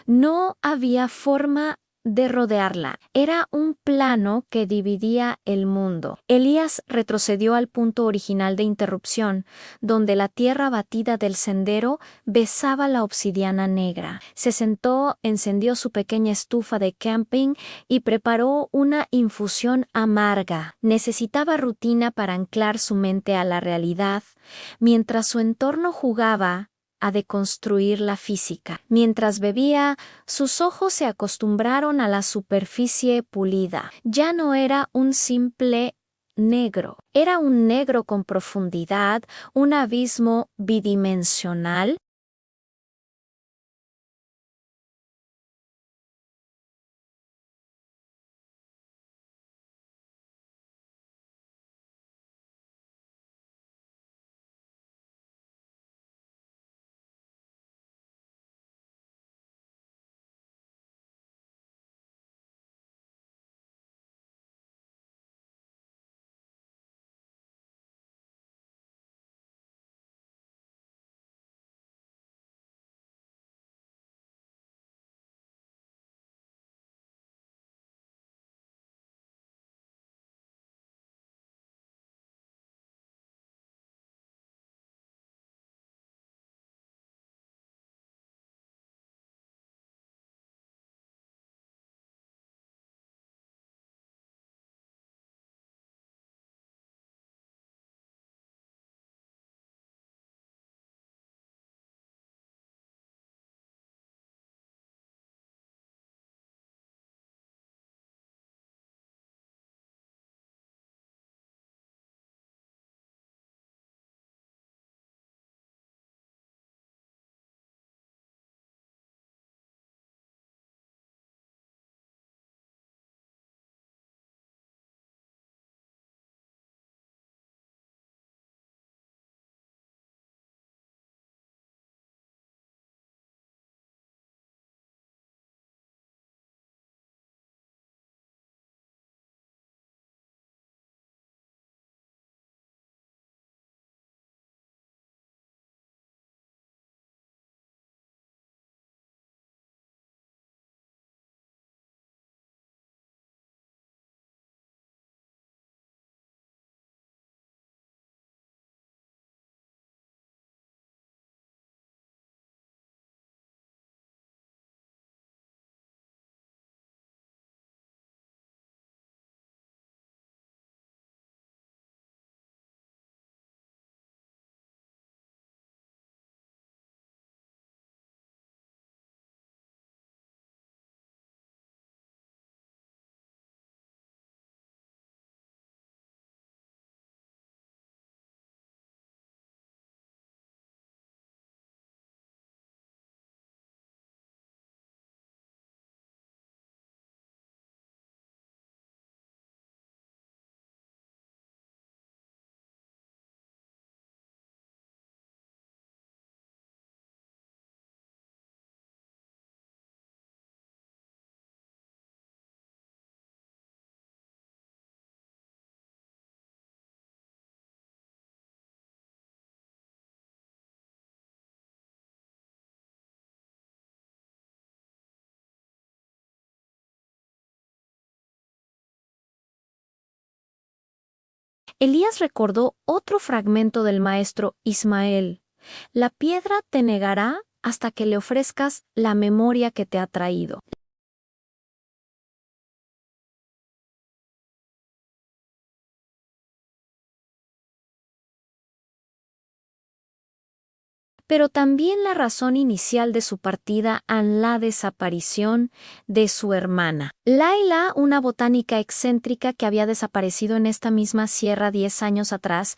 No había forma de rodearla. Era un plano que dividía el mundo. Elías retrocedió al punto original de interrupción, donde la tierra batida del sendero besaba la obsidiana negra. Se sentó, encendió su pequeña estufa de camping y preparó una infusión amarga. Necesitaba rutina para anclar su mente a la realidad, mientras su entorno jugaba a deconstruir la física. Mientras bebía, sus ojos se acostumbraron a la superficie pulida. Ya no era un simple negro, era un negro con profundidad, un abismo bidimensional. Elías recordó otro fragmento del maestro Ismael. La piedra te negará hasta que le ofrezcas la memoria que te ha traído. Pero también la razón inicial de su partida a la desaparición de su hermana. Laila, una botánica excéntrica que había desaparecido en esta misma sierra 10 años atrás,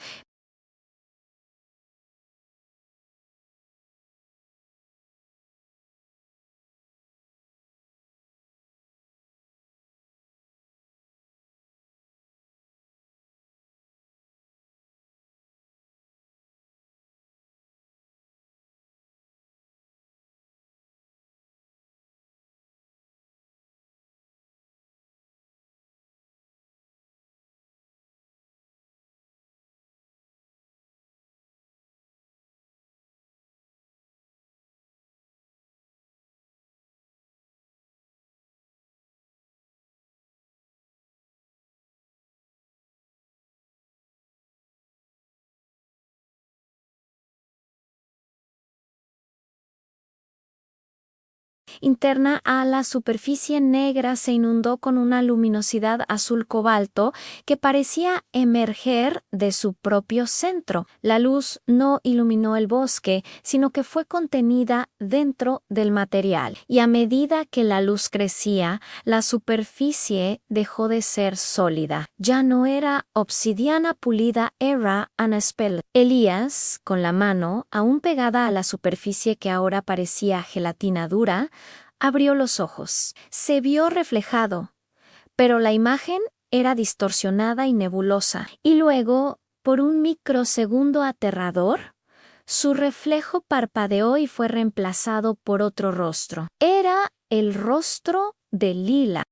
interna a la superficie negra se inundó con una luminosidad azul cobalto que parecía emerger de su propio centro. La luz no iluminó el bosque, sino que fue contenida dentro del material, y a medida que la luz crecía, la superficie dejó de ser sólida. Ya no era obsidiana pulida, era anaspel. Elías, con la mano aún pegada a la superficie que ahora parecía gelatina dura, abrió los ojos. Se vio reflejado, pero la imagen era distorsionada y nebulosa, y luego, por un microsegundo aterrador, su reflejo parpadeó y fue reemplazado por otro rostro. Era el rostro de Lila.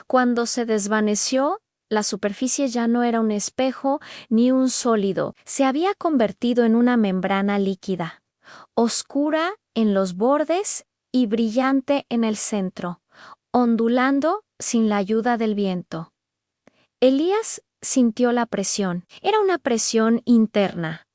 Cuando se desvaneció, la superficie ya no era un espejo ni un sólido, se había convertido en una membrana líquida, oscura en los bordes y brillante en el centro, ondulando sin la ayuda del viento. Elías sintió la presión. Era una presión interna,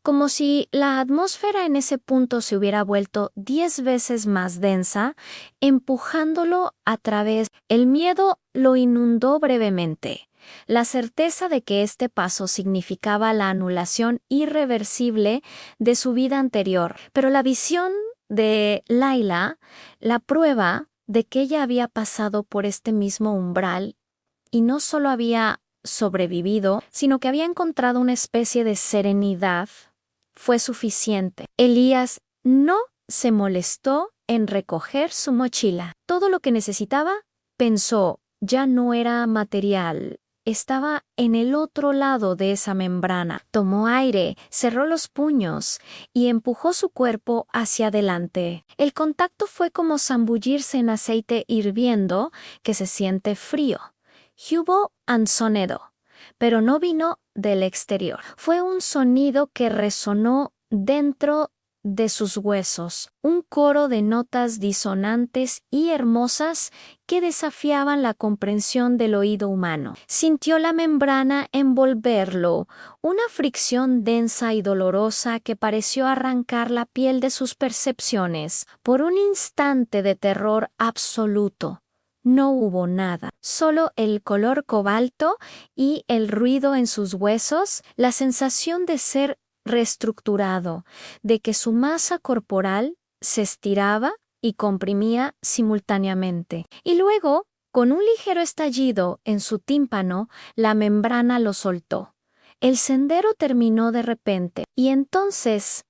como si la atmósfera en ese punto se hubiera vuelto 10 veces más densa, empujándolo a través. El miedo lo inundó brevemente. La certeza de que este paso significaba la anulación irreversible de su vida anterior. Pero la visión de Laila, la prueba de que ella había pasado por este mismo umbral y no solo había sobrevivido, sino que había encontrado una especie de serenidad, fue suficiente. Elías no se molestó en recoger su mochila. Todo lo que necesitaba, pensó, ya no era material. Estaba en el otro lado de esa membrana. Tomó aire, cerró los puños y empujó su cuerpo hacia adelante. El contacto fue como zambullirse en aceite hirviendo que se siente frío. Hubo un sonido, pero no vino del exterior. Fue un sonido que resonó dentro de sus huesos, un coro de notas disonantes y hermosas que desafiaban la comprensión del oído humano. Sintió la membrana envolverlo, una fricción densa y dolorosa que pareció arrancar la piel de sus percepciones. Por un instante de terror absoluto, no hubo nada, solo el color cobalto y el ruido en sus huesos, la sensación de ser reestructurado, de que su masa corporal se estiraba y comprimía simultáneamente. Y luego, con un ligero estallido en su tímpano, la membrana lo soltó. El sendero terminó de repente, y entonces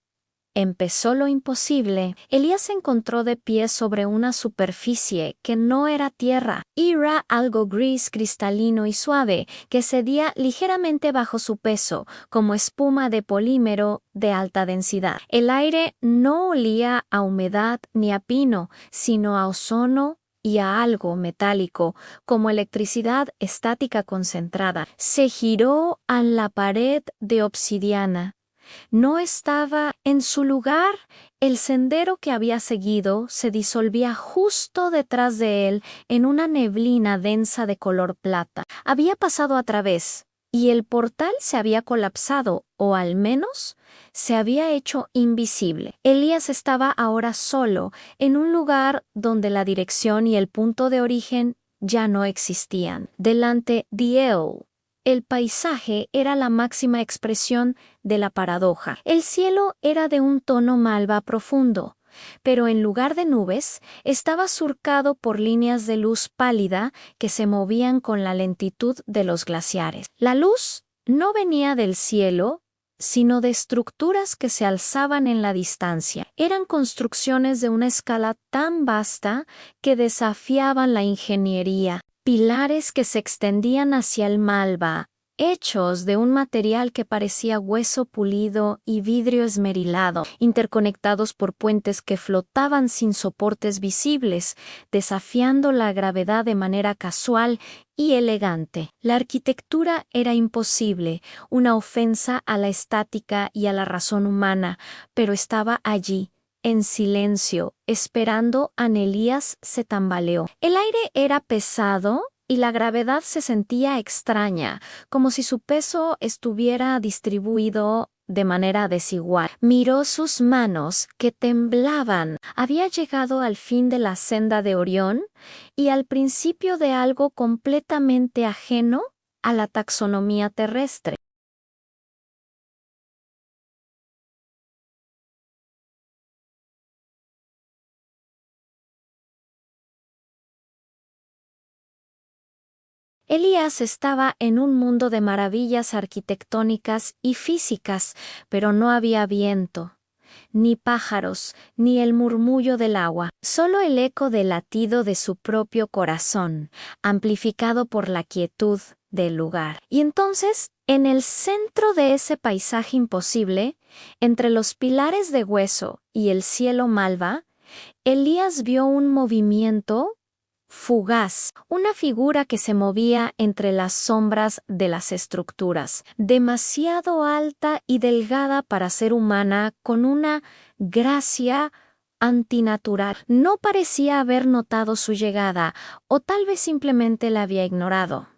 empezó lo imposible. Elías se encontró de pie sobre una superficie que no era tierra. Era algo gris, cristalino y suave, que cedía ligeramente bajo su peso, como espuma de polímero de alta densidad. El aire no olía a humedad ni a pino, sino a ozono y a algo metálico, como electricidad estática concentrada. Se giró a la pared de obsidiana. No estaba en su lugar. El sendero que había seguido se disolvía justo detrás de él en una neblina densa de color plata. Había pasado a través, y el portal se había colapsado, o al menos se había hecho invisible. Elías estaba ahora solo, en un lugar donde la dirección y el punto de origen ya no existían. Delante de él, el paisaje era la máxima expresión de la paradoja. El cielo era de un tono malva profundo, pero en lugar de nubes, estaba surcado por líneas de luz pálida que se movían con la lentitud de los glaciares. La luz no venía del cielo, sino de estructuras que se alzaban en la distancia. Eran construcciones de una escala tan vasta que desafiaban la ingeniería. Pilares que se extendían hacia el malva, hechos de un material que parecía hueso pulido y vidrio esmerilado, interconectados por puentes que flotaban sin soportes visibles, desafiando la gravedad de manera casual y elegante. La arquitectura era imposible, una ofensa a la estática y a la razón humana, pero estaba allí, en silencio, esperando a Elías. Se tambaleó. El aire era pesado y la gravedad se sentía extraña, como si su peso estuviera distribuido de manera desigual. Miró sus manos, que temblaban. Había llegado al fin de la senda de Orión y al principio de algo completamente ajeno a la taxonomía terrestre. Elías estaba en un mundo de maravillas arquitectónicas y físicas, pero no había viento, ni pájaros, ni el murmullo del agua, solo el eco del latido de su propio corazón, amplificado por la quietud del lugar. Y entonces, en el centro de ese paisaje imposible, entre los pilares de hueso y el cielo malva, Elías vio un movimiento fugaz, una figura que se movía entre las sombras de las estructuras, demasiado alta y delgada para ser humana, con una gracia antinatural. No parecía haber notado su llegada, o tal vez simplemente la había ignorado.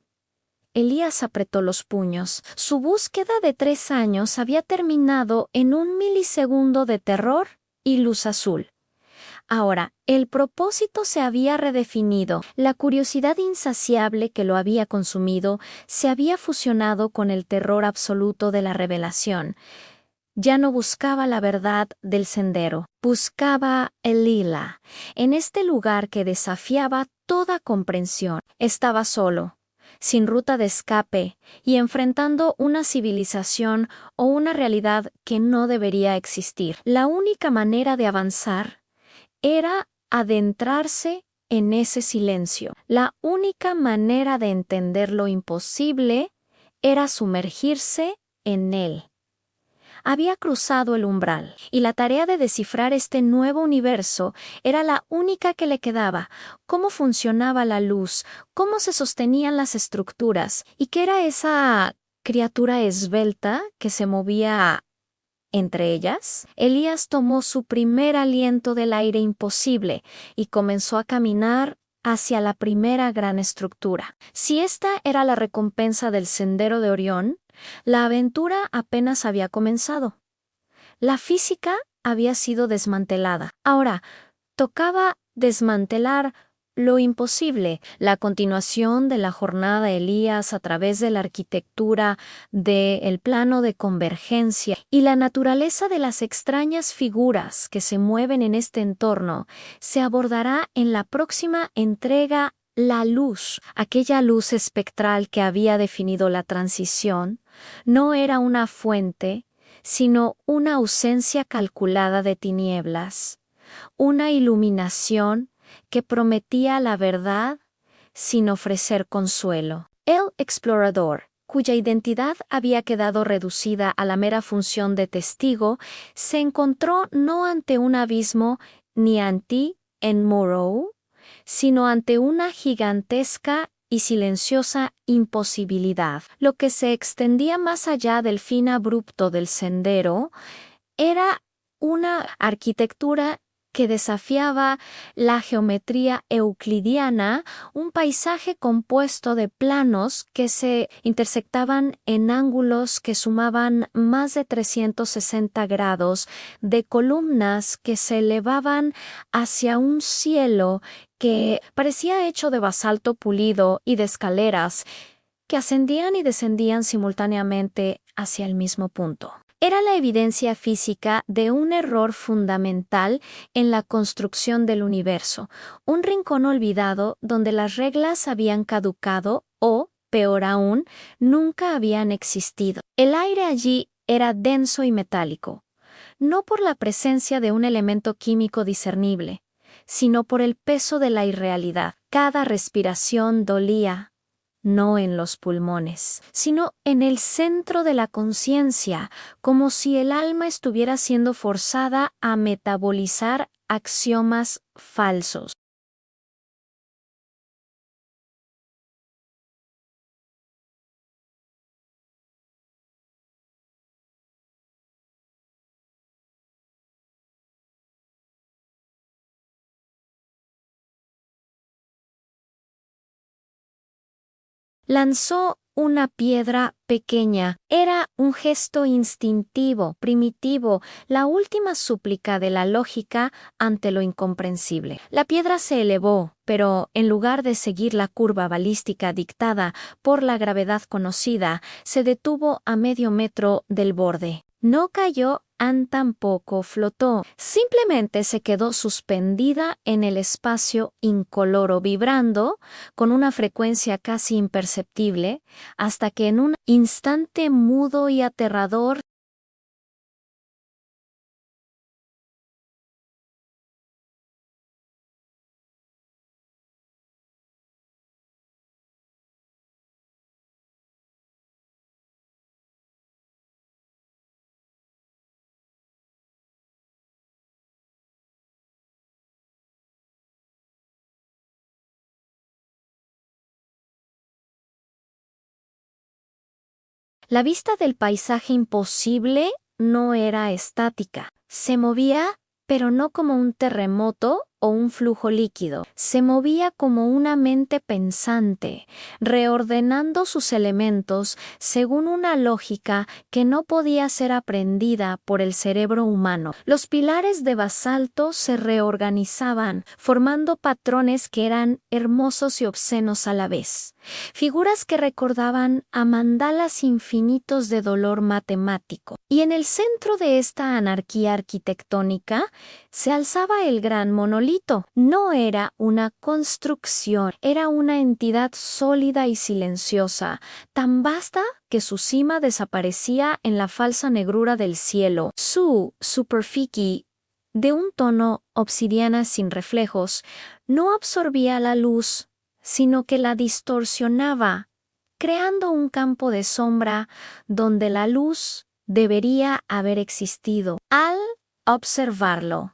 Elías apretó los puños. Su búsqueda de 3 años había terminado en un milisegundo de terror y luz azul. Ahora, el propósito se había redefinido, la curiosidad insaciable que lo había consumido se había fusionado con el terror absoluto de la revelación. Ya no buscaba la verdad del sendero, buscaba el lila. En este lugar que desafiaba toda comprensión, estaba solo, sin ruta de escape y enfrentando una civilización o una realidad que no debería existir. La única manera de avanzar era adentrarse en ese silencio. La única manera de entender lo imposible era sumergirse en él. Había cruzado el umbral, y la tarea de descifrar este nuevo universo era la única que le quedaba. Cómo funcionaba la luz, cómo se sostenían las estructuras, y qué era esa criatura esbelta que se movía entre ellas. Elías tomó su primer aliento del aire imposible y comenzó a caminar hacia la primera gran estructura. Si esta era la recompensa del sendero de Orión, la aventura apenas había comenzado. La física había sido desmantelada. Ahora, tocaba desmantelar lo imposible, la continuación de la jornada de Elías a través de la arquitectura, del plano de convergencia y la naturaleza de las extrañas figuras que se mueven en este entorno, se abordará en la próxima entrega. La luz, aquella luz espectral que había definido la transición, no era una fuente, sino una ausencia calculada de tinieblas, una iluminación que prometía la verdad sin ofrecer consuelo. El explorador, cuya identidad había quedado reducida a la mera función de testigo, se encontró no ante un abismo ni ante en Morrow, sino ante una gigantesca y silenciosa imposibilidad. Lo que se extendía más allá del fin abrupto del sendero era una arquitectura que desafiaba la geometría euclidiana, un paisaje compuesto de planos que se intersectaban en ángulos que sumaban más de 360 grados, de columnas que se elevaban hacia un cielo que parecía hecho de basalto pulido y de escaleras que ascendían y descendían simultáneamente hacia el mismo punto. Era la evidencia física de un error fundamental en la construcción del universo, un rincón olvidado donde las reglas habían caducado o, peor aún, nunca habían existido. El aire allí era denso y metálico, no por la presencia de un elemento químico discernible, sino por el peso de la irrealidad. Cada respiración dolía, no en los pulmones, sino en el centro de la conciencia, como si el alma estuviera siendo forzada a metabolizar axiomas falsos. Lanzó una piedra pequeña. Era un gesto instintivo, primitivo, la última súplica de la lógica ante lo incomprensible. La piedra se elevó, pero en lugar de seguir la curva balística dictada por la gravedad conocida, se detuvo a medio metro del borde. No cayó, tampoco flotó, simplemente se quedó suspendida en el espacio incoloro, vibrando con una frecuencia casi imperceptible, hasta que en un instante mudo y aterrador, la vista del paisaje imposible no era estática. Se movía, pero no como un terremoto o un flujo líquido. Se movía como una mente pensante, reordenando sus elementos según una lógica que no podía ser aprendida por el cerebro humano. Los pilares de basalto se reorganizaban, formando patrones que eran hermosos y obscenos a la vez. Figuras que recordaban a mandalas infinitos de dolor matemático. Y en el centro de esta anarquía arquitectónica se alzaba el gran monolito. No era una construcción, era una entidad sólida y silenciosa, tan vasta que su cima desaparecía en la falsa negrura del cielo. Su superficie, de un tono obsidiana sin reflejos, no absorbía la luz, sino que la distorsionaba, creando un campo de sombra donde la luz debería haber existido. Al observarlo,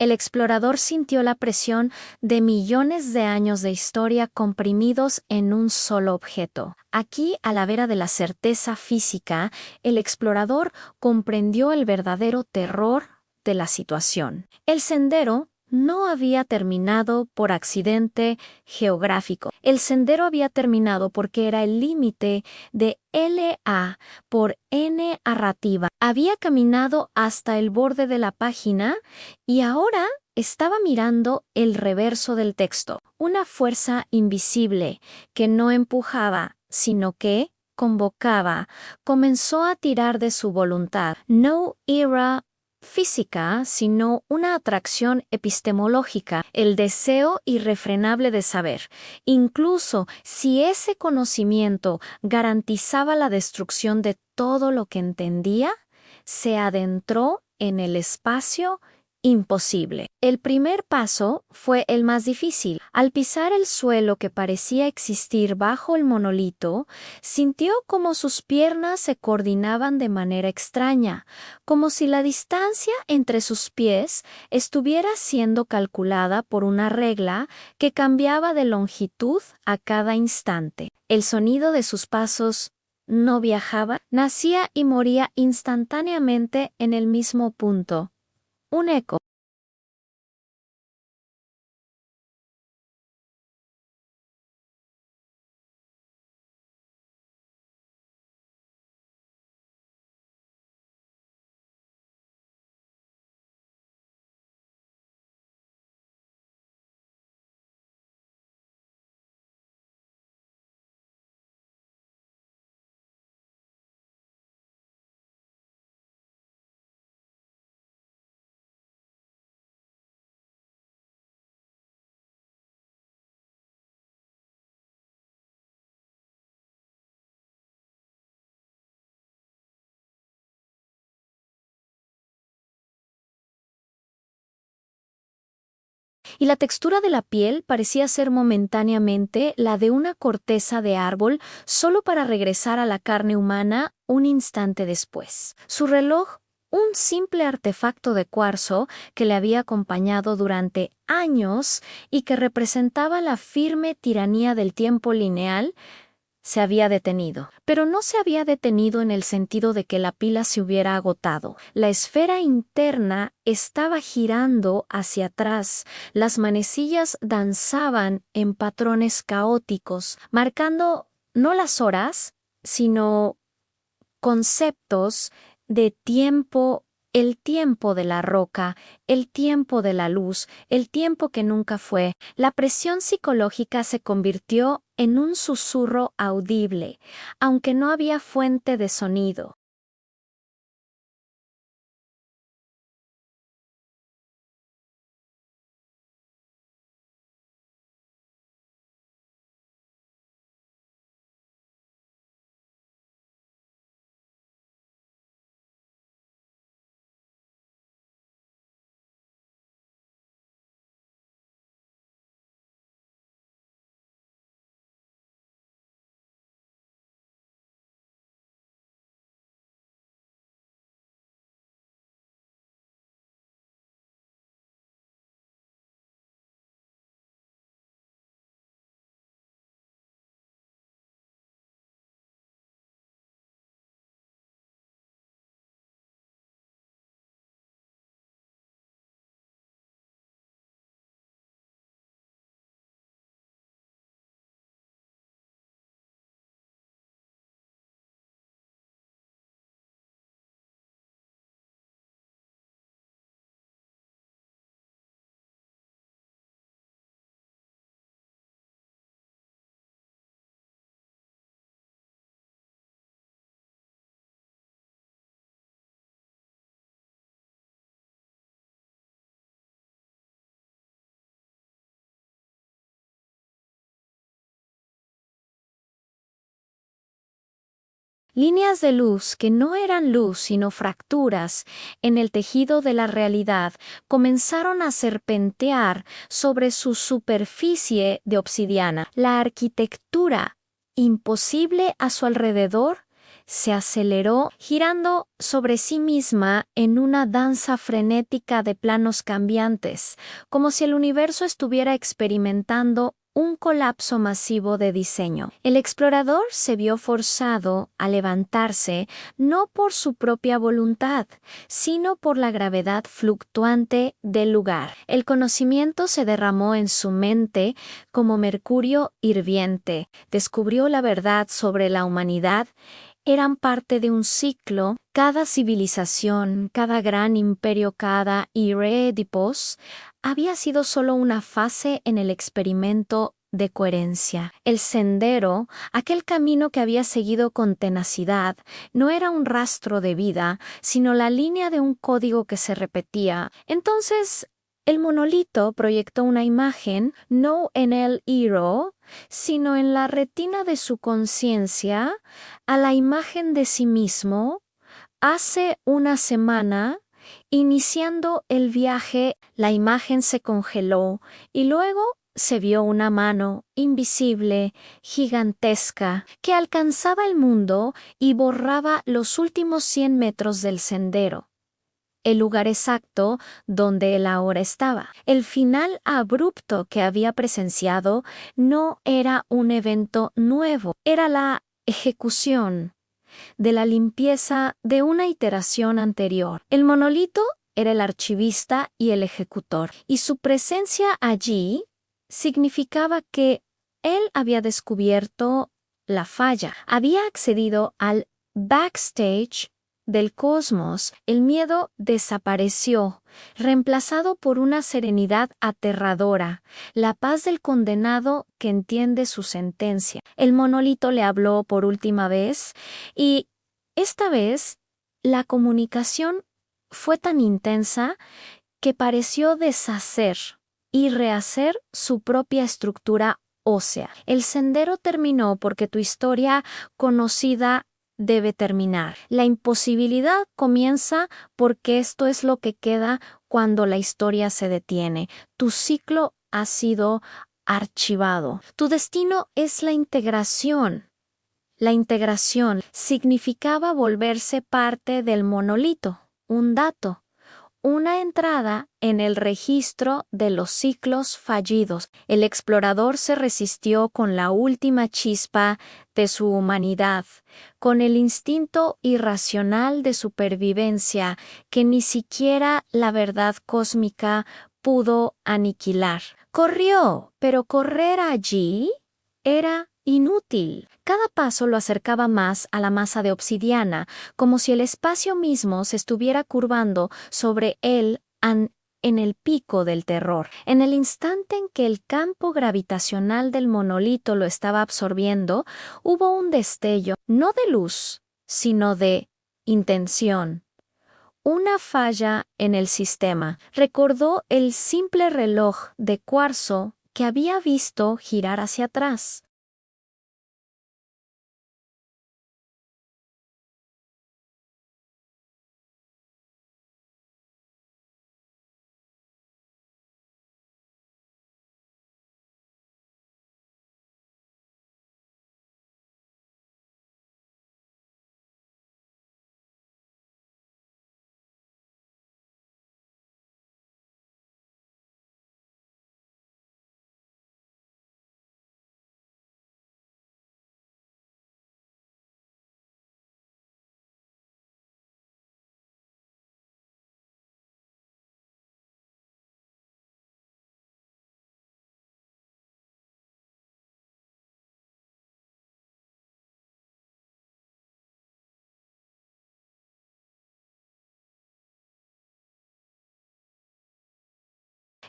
el explorador sintió la presión de millones de años de historia comprimidos en un solo objeto. Aquí, a la vera de la certeza física, el explorador comprendió el verdadero terror de la situación. El sendero no había terminado por accidente geográfico. El sendero había terminado porque era el límite de LA por N narrativa. Había caminado hasta el borde de la página y ahora estaba mirando el reverso del texto. Una fuerza invisible que no empujaba, sino que convocaba, comenzó a tirar de su voluntad. No era física, sino una atracción epistemológica, el deseo irrefrenable de saber. Incluso si ese conocimiento garantizaba la destrucción de todo lo que entendía, se adentró en el espacio imposible. El primer paso fue el más difícil. Al pisar el suelo que parecía existir bajo el monolito, sintió como sus piernas se coordinaban de manera extraña, como si la distancia entre sus pies estuviera siendo calculada por una regla que cambiaba de longitud a cada instante. El sonido de sus pasos no viajaba, nacía y moría instantáneamente en el mismo punto. Un eco. y la textura de la piel parecía ser momentáneamente la de una corteza de árbol solo para regresar a la carne humana un instante después. Su reloj, un simple artefacto de cuarzo que le había acompañado durante años y que representaba la firme tiranía del tiempo lineal, se había detenido. Pero no se había detenido en el sentido de que la pila se hubiera agotado. La esfera interna estaba girando hacia atrás. Las manecillas danzaban en patrones caóticos, marcando no las horas, sino conceptos de tiempo, el tiempo de la roca, el tiempo de la luz, el tiempo que nunca fue. La presión psicológica se convirtió en un susurro audible, aunque no había fuente de sonido. Líneas de luz que no eran luz sino fracturas en el tejido de la realidad comenzaron a serpentear sobre su superficie de obsidiana. La arquitectura imposible a su alrededor se aceleró, girando sobre sí misma en una danza frenética de planos cambiantes, como si el universo estuviera experimentando un colapso masivo de diseño. El explorador se vio forzado a levantarse no por su propia voluntad, sino por la gravedad fluctuante del lugar. El conocimiento se derramó en su mente como mercurio hirviente. Descubrió la verdad sobre la humanidad. Eran parte de un ciclo. Cada civilización, cada gran imperio, cada Ire-Edipos, había sido solo una fase en el experimento de coherencia. El sendero, aquel camino que había seguido con tenacidad, no era un rastro de vida, sino la línea de un código que se repetía. Entonces, el monolito proyectó una imagen, no en el Iro, sino en la retina de su conciencia, a la imagen de sí mismo. Hace una semana, iniciando el viaje, la imagen se congeló y luego se vio una mano invisible, gigantesca, que alcanzaba el mundo y borraba los últimos 100 metros del sendero. El lugar exacto donde él ahora estaba. El final abrupto que había presenciado no era un evento nuevo, era la ejecución de la limpieza de una iteración anterior. El monolito era el archivista y el ejecutor, y su presencia allí significaba que él había descubierto la falla, había accedido al backstage del cosmos. El miedo desapareció, reemplazado por una serenidad aterradora, la paz del condenado que entiende su sentencia. El monolito le habló por última vez y esta vez la comunicación fue tan intensa que pareció deshacer y rehacer su propia estructura ósea. El sendero terminó porque tu historia conocida debe terminar. La imposibilidad comienza porque esto es lo que queda cuando la historia se detiene. Tu ciclo ha sido archivado. Tu destino es la integración. La integración significaba volverse parte del monolito, un dato, una entrada en el registro de los ciclos fallidos. El explorador se resistió con la última chispa de su humanidad, con el instinto irracional de supervivencia que ni siquiera la verdad cósmica pudo aniquilar. Corrió, pero correr allí era inútil. Cada paso lo acercaba más a la masa de obsidiana, como si el espacio mismo se estuviera curvando sobre él en el pico del terror. En el instante en que el campo gravitacional del monolito lo estaba absorbiendo, hubo un destello, no de luz, sino de intención. Una falla en el sistema. Recordó el simple reloj de cuarzo que había visto girar hacia atrás.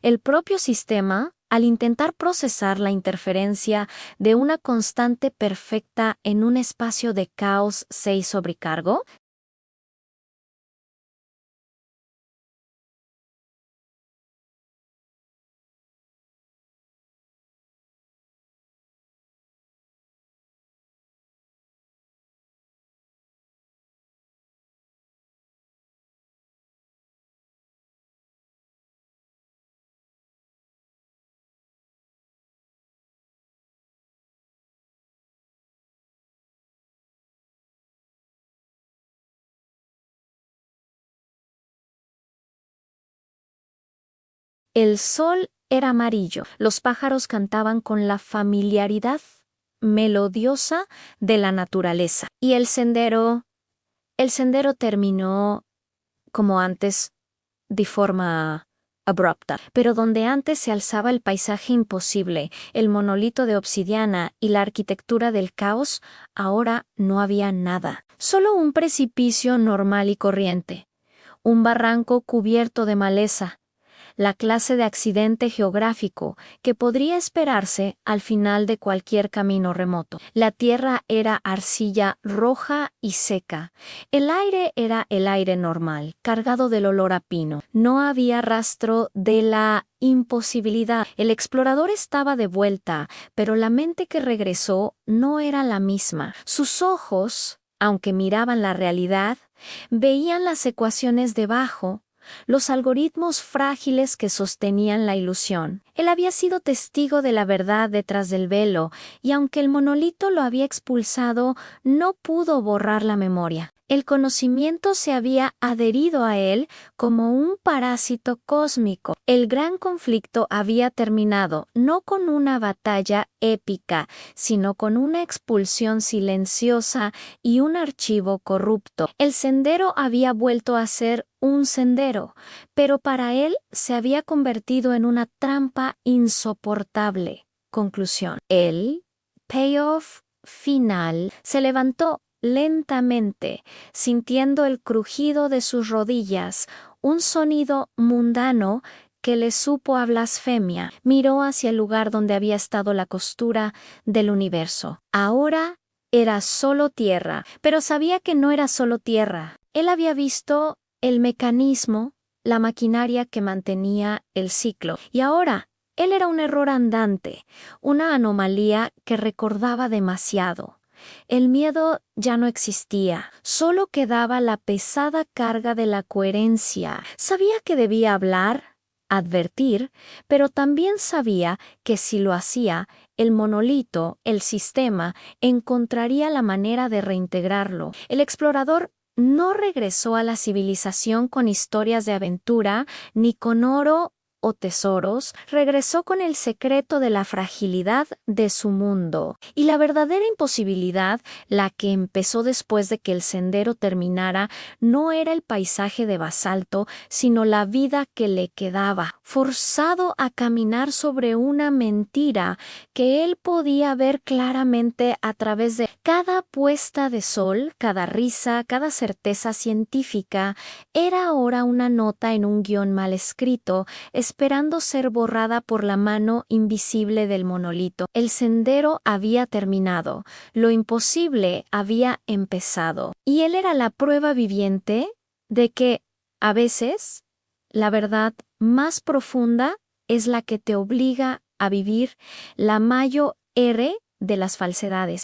El propio sistema, al intentar procesar la interferencia de una constante perfecta en un espacio de caos, se hizo sobrecargo. El sol era amarillo, los pájaros cantaban con la familiaridad melodiosa de la naturaleza. Y el sendero terminó como antes, de forma abrupta, pero donde antes se alzaba el paisaje imposible, el monolito de obsidiana y la arquitectura del caos, ahora no había nada, solo un precipicio normal y corriente, un barranco cubierto de maleza, la clase de accidente geográfico que podría esperarse al final de cualquier camino remoto. La tierra era arcilla roja y seca. El aire era el aire normal, cargado del olor a pino. No había rastro de la imposibilidad. El explorador estaba de vuelta, pero la mente que regresó no era la misma. Sus ojos, aunque miraban la realidad, veían las ecuaciones debajo, los algoritmos frágiles que sostenían la ilusión. Él había sido testigo de la verdad detrás del velo, y aunque el monolito lo había expulsado, no pudo borrar la memoria. El conocimiento se había adherido a él como un parásito cósmico. El gran conflicto había terminado, no con una batalla épica, sino con una expulsión silenciosa y un archivo corrupto. El sendero había vuelto a ser un sendero, pero para él se había convertido en una trampa insoportable. Conclusión. El payoff final se levantó lentamente, sintiendo el crujido de sus rodillas, un sonido mundano que le supo a blasfemia. Miró hacia el lugar donde había estado la costura del universo. Ahora era solo tierra, pero sabía que no era solo tierra. Él había visto el mecanismo, la maquinaria que mantenía el ciclo, y ahora él era un error andante, una anomalía que recordaba demasiado. El miedo ya no existía, solo quedaba la pesada carga de la coherencia. Sabía que debía hablar, advertir, pero también sabía que si lo hacía, el monolito, el sistema, encontraría la manera de reintegrarlo. El explorador no regresó a la civilización con historias de aventura, ni con oro o tesoros, regresó con el secreto de la fragilidad de su mundo. Y la verdadera imposibilidad, la que empezó después de que el sendero terminara, no era el paisaje de basalto, sino la vida que le quedaba, forzado a caminar sobre una mentira que él podía ver claramente a través de cada puesta de sol, cada risa, cada certeza científica, era ahora una nota en un guión mal escrito, esperando ser borrada por la mano invisible del monolito. El sendero había terminado, lo imposible había empezado, y él era la prueba viviente de que, a veces, la verdad más profunda es la que te obliga a vivir la mayor R de las falsedades.